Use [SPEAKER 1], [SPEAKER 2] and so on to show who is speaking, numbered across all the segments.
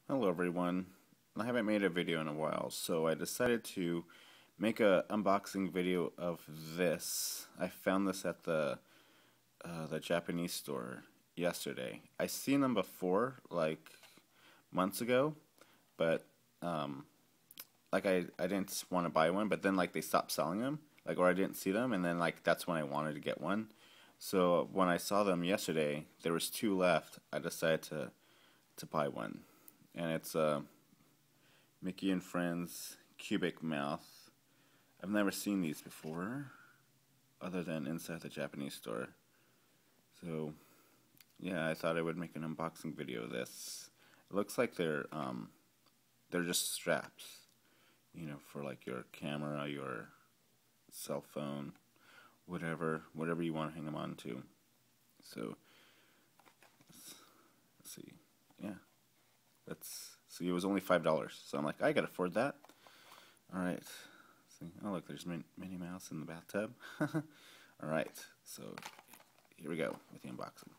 [SPEAKER 1] Hello everyone. I haven't made a video in a while, so I decided to make a unboxing video of this. I found this at the Japanese store yesterday. I seen them before, like months ago, but I didn't want to buy one, but then like they stopped selling them, like, or I didn't see them, and then like that's when I wanted to get one. So when I saw them yesterday, there was two left. I decided to buy one, and it's Mickey and Friends Cubic Mouth. I've never seen these before, other than inside the Japanese store. So yeah, I thought I would make an unboxing video of this. It looks like they're just straps, you know, for like your camera, your cell phone, whatever you want to hang them on to. So let's see, yeah, let's see. It was only $5, so I'm like, I could afford that. All right. See, oh look, there's Minnie Mouse in the bathtub. All right, so here we go with the unboxing.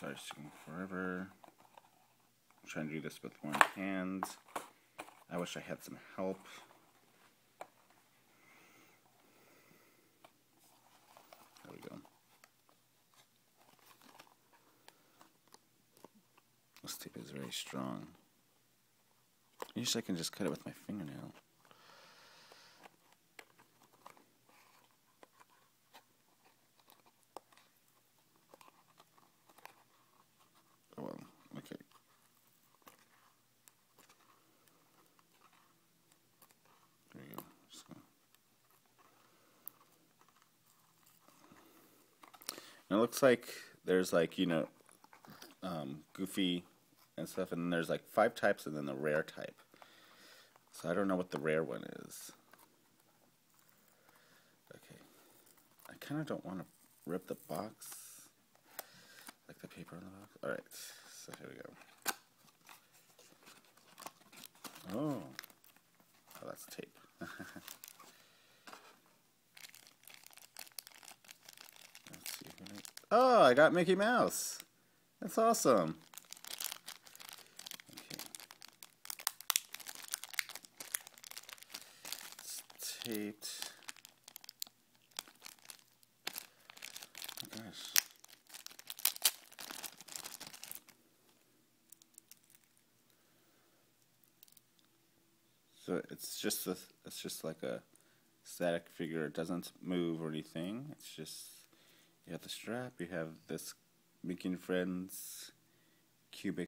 [SPEAKER 1] Sorry, it's taking forever. I'm trying to do this with one hand. I wish I had some help. There we go. This tape is very strong. Usually I can just cut it with my fingernail. Oh well, okay. There you go. Just gonna... And it looks like there's like, you know, Goofy and stuff, and then there's like 5 types and then the rare type. So I don't know what the rare one is. Okay. I kind of don't want to rip the box, like the paper on the box. Alright, so here we go. Oh, that's tape. Let's see. Oh, I got Mickey Mouse. That's awesome. Okay. It's taped. Oh gosh. So it's just like a static figure. It doesn't move or anything. It's just, you have the strap, you have this Mickey and Friends cubic